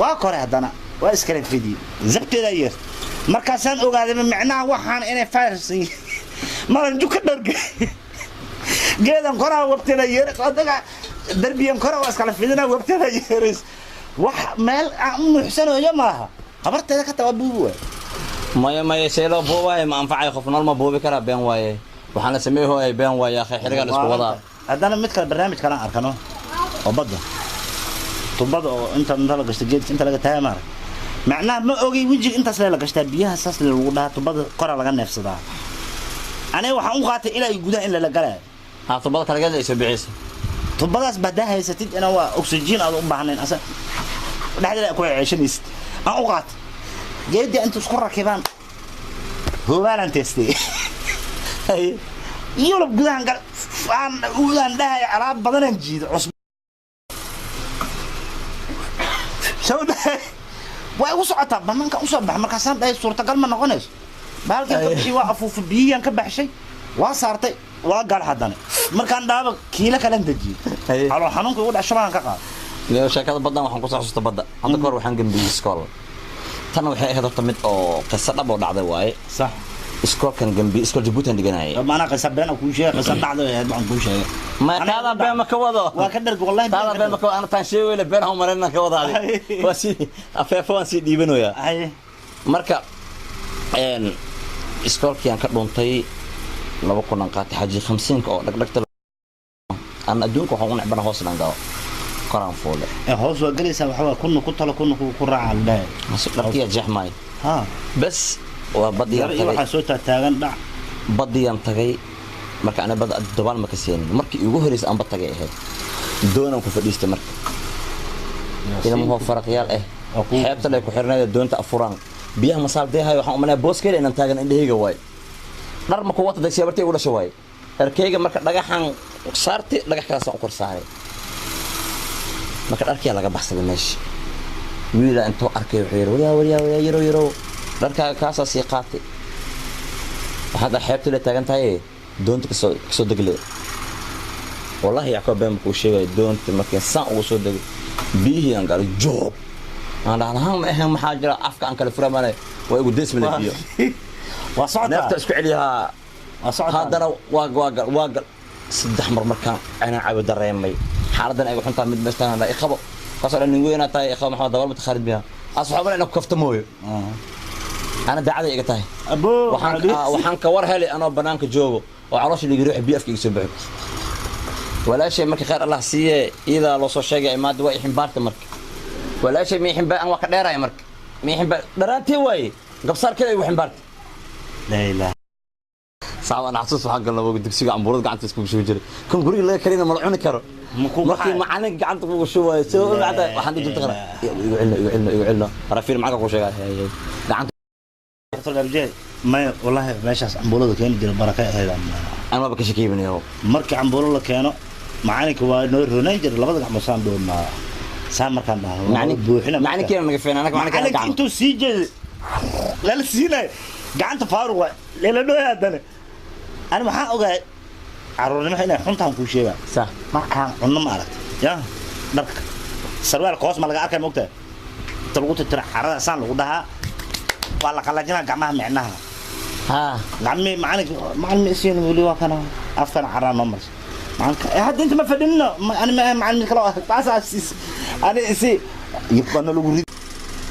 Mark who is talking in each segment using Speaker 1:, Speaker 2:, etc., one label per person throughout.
Speaker 1: waa kore haddana waa iskala fidiyey zabteeda yar markaasaan ogaaday macnaha waxaan inay fayrsan maran juka dharga geedan koraa wabteeda yar qadaga darbiyan koraa waa iskala fidina wabteeda yaris wax meel aan muxsanayo maaha habarteeda ka tababuuwa
Speaker 2: maya sheelo boobahay ma anfacay qof normal boobi kara been waaye waxaan la sameeyay been waaye akhay xiriga la isku wadaa
Speaker 1: haddana mid kale barnaamij kale aan arkano oo badda tubada oo inta la gashta geedka inta laga taamar macnaha ma ogay wajiga intaas la gashtaa biyaha saas lagu dhaha tubada qora laga neefsadaa aniga waxaan u qaatay ilaa gudaha in la galay
Speaker 2: ha tubada kale ay soo bixisa
Speaker 1: tubadaas badaa haysatid ina waa oxygen aad u baahnayn asa dhaxdeeda ku ceeshanaysid aan u qaatay geedda inta isku rakibaan hubaalan testay hay yulub gudahan gal aan uudaan dhahay alaab badan jiido cusub sawda way ugu socotaa banaanka u soo bax markaasaan dhahay suurtagal ma noqonayso baalkii kabixi waa afuuf biyaan ka baxshay waa saartay waa gal haddana markaan dhaaba kiila kala dajiyo halo xanuunka ugu dhashabaan ka qaad
Speaker 2: leeyo shakada badan waxaan ku soo xasuusta badda hadda kor waxaan gambiyay iskool tan waxay ahayd horta mid oo qisa dhab oo dhacday waaye
Speaker 1: sax
Speaker 2: iskoolkan gambi iskool Djibouti dhiganayay
Speaker 1: maana qisa been ku sheegay qisa dhacday ahayd baan ku sheegay
Speaker 2: ma taada been ma ka wado
Speaker 1: waa ka dharg wallahi
Speaker 2: taada been ma ka ana tan sheegay la been homarina ka wadaadi waa si afeefan si dhiibanoya marka iskoolkiyan ka dhuntay 2 qaatay haji 50 oo dhagdhagta aan adduunka waxaan u nacbana hoos dhangaa قران فوله
Speaker 1: هوس وجلس وحوا كنا كتلا كنا كراع الله
Speaker 2: لقيا جحماي
Speaker 1: ها
Speaker 2: بس وبدي
Speaker 1: waxa soo taagan dhac
Speaker 2: badiyaan tagay marka ana bad dabaal ma ka seen markii ugu horeysay aan batagay ahayd doonan ku fadhiistay marka ina ma farqiyaal xeebta ay ku xirnaa doonta afuraan biyaha masaaldeehay waxaan u malaa booskeeda inaan taagan indhahayga way dhar ma ku wata dagsi bartay ugu dhashay way arkayga marka dhagaxan saartay dhagax kala soo kor saaray marka dharkiya laga baxsaday meesha wiila intuu arkay wuxuu yiri yaro dharka kaasa si qaatay hada xeebta la taagan tahay doonta ka soo deglay wallahi yaqoob baan ku sheegay doonta markay saan ugu soo degay bihi aan gal job aan ma ahan maxaa jira afka aan kala furamanay way ugu deesmay biyo waa socda nafta isku celiyaha waa socda hadana waa saddex mar markaan ana caawid dareemay xaaladan ay xuntaa mid meestaan la iqabo qasar in weena tahay iqabo maxaa dabar mutaxarid biha asxaabana inuu kafta mooyo ana daacada iga tahay waxaan ka war helay anoo banaanka joogo oo caloosh liga ruux biyo afkiisa soo baxay wala shay markii khayr Allah siiye ida loo soo sheegay maad way ximbaarta markii wala shay mi ximba aan wax ka dheeray markii mi ximba dharaantii way gabsar kale wax ximbaarta la ilaaha saawan xasuus waxaan galnaa ugu dugsiga ambuurada gacanta isku soo jiray kan guriga laga karina ma la cuni karo markii macalin gacanta ugu shubay soo bacda waxaan dhigtay qara igu cilna rafiil macaka ku sheegay gacanta
Speaker 1: arjay ma wallahi meeshaas ambuurada keen jira baraka aheedaan
Speaker 2: أنا ما بكشي كيف نيو.
Speaker 1: مركي عم بقول لك أنا معاني كوا نور رونيجر لبض عم بسام دون ما سام مركان ده.
Speaker 2: معني كيف نقفين أنا كمان كذا.
Speaker 1: أنا كنتو سيجل لا السينة قعدت فاروق لا نو يا دنا. أنا ما حقوق عروري ما هنا حنتهم كل شيء بقى.
Speaker 2: صح.
Speaker 1: ما كان عنا ما عرفت. يا درك سروال قوس ما لقى أكل مقطع. تلقوت ترى حرة سان لقودها ولا خلاجنا جماعة معناها.
Speaker 2: ها
Speaker 1: عمي معلم اسين يقولوا كانوا افكار حرام نمرس معك حد انت ما فدنا انا ما معلم كلام اساس انا سي يبقى انا لو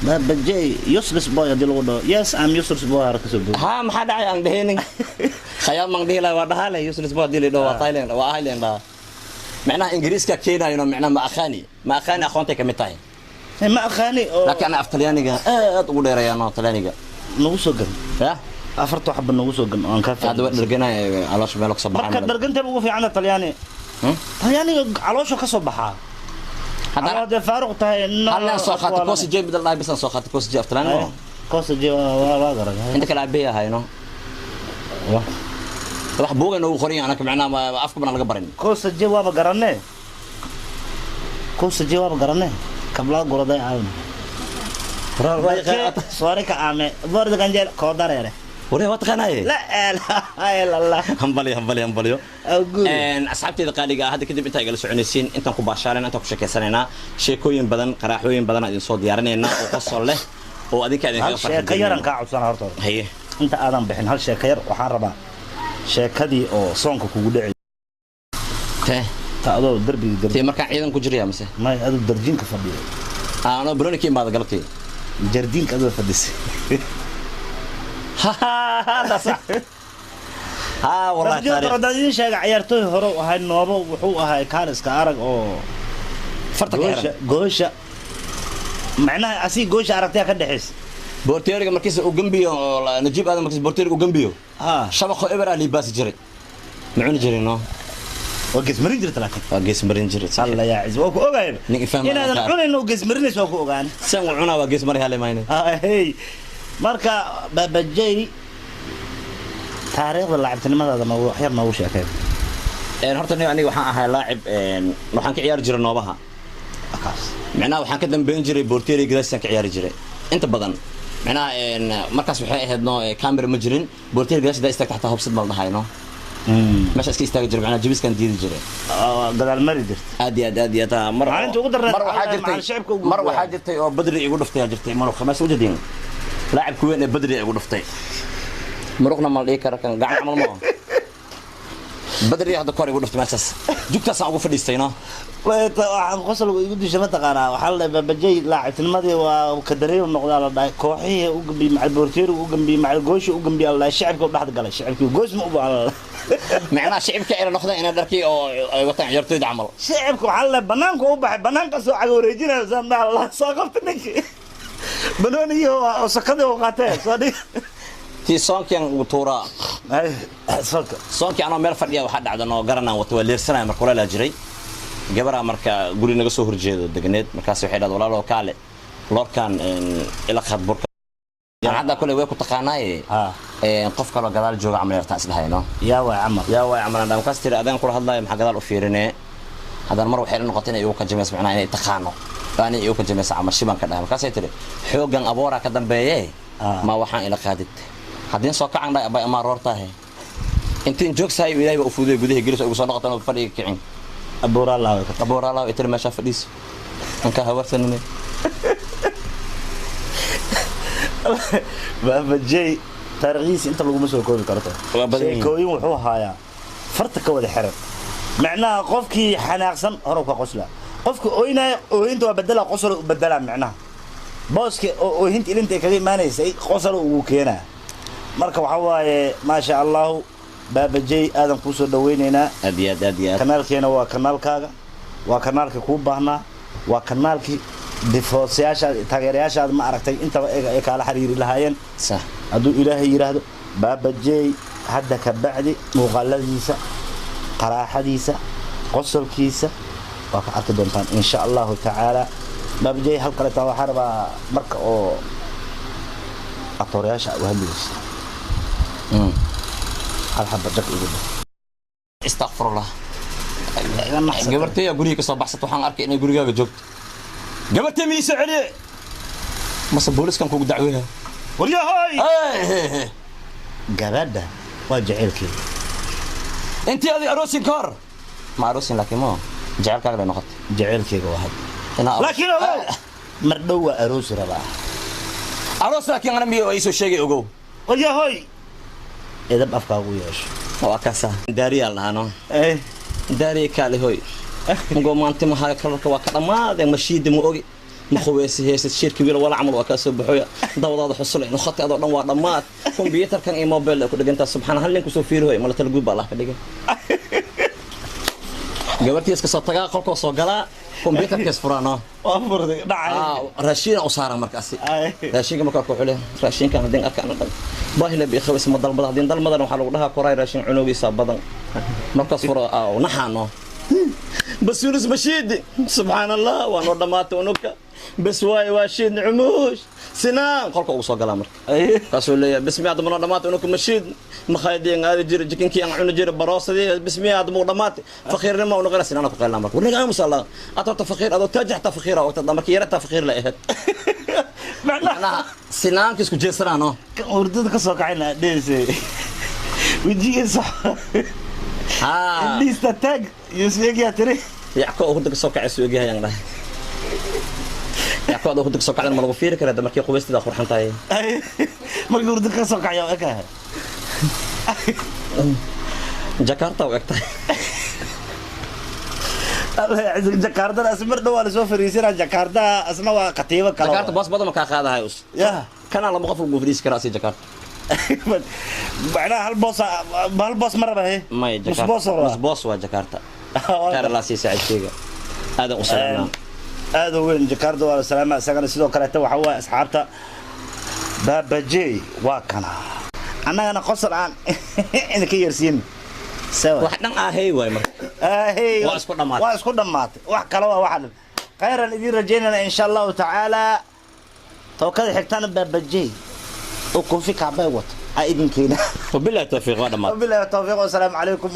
Speaker 1: ما بجي يوسلس بوي دي لو يس ام يوسلس بوي ركسو
Speaker 2: ها ما حدا عن دهين خيال من دي لا ودها له يوسلس بوي دي دو تايلاند وايلاند معناها انجليز كينا ينو معناها ما اخاني اخونتي كمتاي
Speaker 1: ما اخاني
Speaker 2: لكن انا افتليانيغا ادو ديريانو تلانيغا
Speaker 1: نو سوغن
Speaker 2: ها
Speaker 1: أفرت واحد بالنوسو جن أنا كافي.
Speaker 2: هذا درجنا على شو مالك صباح.
Speaker 1: مركز درجنت بقول في عنا طلياني. طلياني على شو كصباحها. هذا فاروق تاي إنه.
Speaker 2: هلا صاخات كوس جيب بدل الله بس صاخات كوس جيب طلعنا.
Speaker 1: كوس جيب واقرا.
Speaker 2: أنت كلاعب بيها هاي نو. راح بوق إنه خورين أنا كمعنا ما أفكر من الجبرين.
Speaker 1: كوس جيب واقرناه. كوس جيب واقرناه. قبل قرا ده عاون. سوري كأمي. برد كنجل كودار يره.
Speaker 2: وريه واتقناي
Speaker 1: لا لا الا الله
Speaker 2: همبليو
Speaker 1: أقول.
Speaker 2: asxaabteeda qaaliga ah hadda kadib inta igala soconaysiin intaan ku baashaaleen intaan ku sheekaysanayna sheekooyin badan qaraaxooyin badan idin soo diyaarinayna oo qosol leh oo adinka idin kaga
Speaker 1: sheeko yaran ka codsan horta
Speaker 2: haye
Speaker 1: inta aadan bixin hal sheeko yar waxaan rabaa sheekadii oo soonka kugu dhici ta adoo darbiga
Speaker 2: tii markaan ciidan ku jiriya mise
Speaker 1: ma adoo darjiinka fadhiyo
Speaker 2: aanoo broni kii maad galabtay
Speaker 1: jardiinka adoo fadhisay
Speaker 2: هذا صح ها والله
Speaker 1: تاريخ dadin sheega ciyaartooy hore ahay noobo wuxuu ahay kaaliska arag oo
Speaker 2: farta
Speaker 1: goosha macnaha asi goosha aragtay ka dhaxays
Speaker 2: boorteeriga markiisa uu gambiyo najib aadan markiisa boorteeriga uu gambiyo shabaqo eber ali baas jiray macun jiray no
Speaker 1: وقس مرين جرت لكن
Speaker 2: وقس مرين جرت
Speaker 1: الله يا عز وكو اوغاي إن هذا عنا انه قس مرين سو كو اوغان
Speaker 2: سن عنا وقس مري هله ماينه
Speaker 1: هي marka babajay taariikhda laacibtinimada ma wax yar ma uu sheekay
Speaker 2: horta aniga waxaan ahaa laacib waxaan ka ciyaar jiray noobaha
Speaker 1: akaas
Speaker 2: macnaha waxaan ka dambeyn jiray boorteeriga gaashan ka ciyaar jiray inta badan macnaha markaas waxay ahayd no camera ma jirin boorteeriga gaashan da istaagta xataa hubsad mal dhahayno ماشي اسكي استاجر جرب انا جبس كان ديدي جري
Speaker 1: قدال مري درت
Speaker 2: ادي مره
Speaker 1: انت ugu darray
Speaker 2: مره حاجتي مره حاجتي oo badri igu dhuftay jirtay maro khamaas wajadin laacib ku weyn ee badri igu dhuftay marqna mal dhig kara kan gacan amal ma badri hada kor igu dhuftay meeshaas jugtaas aan ugu fadhiistayna
Speaker 1: waxaan qosol igu dishay ma taqaanaa waxa la babajay laacibtinimadii waa ka dareeyo noqdaa la dhaay kooxihii u gambi macal boorteer u gambi macal gooshi u gambi Allah shacabka u dhaxda galay shacabka goos ma u baahan
Speaker 2: macnaha shacabka ay noqdeen inay dharkii oo ay wataan ciyaartooyda camal
Speaker 1: shacabka waxa la banaanka u baxay banaanka soo caga wareejinaya sanna Allah soo qabta ninki banooniyo oo sakada oo qaatay soo dhig
Speaker 2: tii soonkan uu tuura
Speaker 1: ay
Speaker 2: soonkan ana meel fadhiya waxa dhacdan oo garanaan wato waa leersanay marka la jiray gabara marka guri naga soo horjeedo degneed markaas waxay dhad walaalo kaale lorkan ila khadburka hadda kale way ku taqaanaay qof kale gadaal jooga amal yarta isdahayno yaa way amal aan ka stir adan kula hadlayo maxaa gadaal u fiirinay hadan mar waxay noqotay inay ka jamees macnaa inay taqaano baani iyo ka jamees amal shiban ka dhahay markaas ay tiri xoogan aboora ka dambeeyay ma waxaan ila qaadid hadin soo kacan dhay abay ama roortahay intiin joogsaay ilaahay u fuuday gudaha gelis ugu soo noqotaan fadhiga kicin aboora Allah itir meesha fadhiis anka hawarsanay
Speaker 1: babajay taariikhdiisa inta lagu soo koobi karto sheekooyin wuxuu haayaa farta ka wada xiran macnaha qofkii xanaaqsan hore ka qosla qofka ooynaay ooyinta waa bedela qosol u bedela macnaha booska ooyinta ilinta kaga iimaanaysay qosol uu keenaa marka waxa waaye ma sha Allah babajay aadan ku soo dhaweynayna
Speaker 2: aad
Speaker 1: kanaalkeena waa kanaalkaaga waa kanaalka ku baahnaa waa kanaalkii difoosayaasha taageerayaasha ma aragtay inta ay kala xiriiri lahaayeen
Speaker 2: صح
Speaker 1: haduu ilaahay yiraahdo babajay hadda ka bacdi muuqaaladiisa qaraaxadiisa qosolkiisa waa ka arki doontaan insha Allah taala babajay hal kale taa waxa rabaa marka oo atooriyaasha u hadlaysa hal xabba jak ugu
Speaker 2: astaghfirullah gabartay guriga ka soo baxsat waxaan arkay inay gurigaaga joogto gabartay mi soo celiye masa booliskan kugu dacweeyaa
Speaker 1: waryahay gabadha waa jaceelkii
Speaker 2: intii adi aroosin ka hor ma aroosin laakiin ma jaceelkaaga bay noqotay
Speaker 1: jaceelkeyga waa had laakiin mar dhow waa aroos rabaa
Speaker 2: aroos laakiin ana miyo ay soo sheegay ogow
Speaker 1: waryahay edab afkaagu yeesho
Speaker 2: waa kaasa daariya lahano daariya kaale hoy mugo maanta ma haa kalarka waa ka dhamaad mashiid ma ogi ma khuweysay heesad shirki wiil wala amal waa ka soo baxoya dawdada xusul in khati adoo dhan waa dhamaad computerkan iyo mobile ku dhiganta subhanahu linku soo fiiriyo ma la talguub baa la ka dhigay gabartii iska soo tagaa qolka soo galaa computerka isfurano
Speaker 1: waa furday dhacay
Speaker 2: raashin u saaran markaas raashinka marka ku xulay raashinka hadin arkaan dhan baahila bi khawas ma dalbada hadin dalmadan waxa lagu dhahaa koray raashin cunugiisa badan markaas furo naxano بس يونس مشيد سبحان الله وانا دمات ونوكا بس واي واشيد عموش سنان قولك اوصو قلامر قاسوا لي بسمي هذا من دمات ونوكا مشيد مخايدين هذا جير جكنكي عن جير براس دي بسمي هذا مو دمات فخير لما ونغير سنان اكو قلامر ونغا ما شاء الله اطرت فخير هذا تاجحت فخيره وقت دمك يرت فخير لا اهد
Speaker 1: معناه
Speaker 2: macnaha sinaanka isku jeesanaano
Speaker 1: urdada ka soo kacayna dheesay wajigiisa lista tag yusugiya tiri
Speaker 2: yacko urda ka soo kacay suugiya ayaan dhahay yacko urda ka soo kacay ma lagu fiiri karaa markii qubaystida qurxan tahay
Speaker 1: markii urda ka soo kacay aka
Speaker 2: Jakarta u egtahay
Speaker 1: Jakarta asmar dhaw la soo fariisana Jakarta asna waa qatiiba kala
Speaker 2: Jakarta boos badan ma ka qaadahay us
Speaker 1: ya
Speaker 2: kana lama qof ugu fariis karaa si Jakarta
Speaker 1: بعدها هالبوس مرة به
Speaker 2: ما
Speaker 1: مش بوس ولا
Speaker 2: مش بوس وجاكرتا كان لا سي سعيد شيء هذا وسلامنا
Speaker 1: هذا وين جاكرتا ولا سلامة سكن سيدو كرهته وحوا أصحابته بابا جي واكنا أنا قصر عن إنك يرسين سوا
Speaker 2: وحنا هي واي مر
Speaker 1: هي واسكو دمات وحكلوا واحد خيرا الذي رجينا إن شاء الله تعالى توكل حكتنا بابا جي وكون في كعبة وط أيدين كده
Speaker 2: وبالله التوفيق
Speaker 1: وبالله التوفيق والسلام عليكم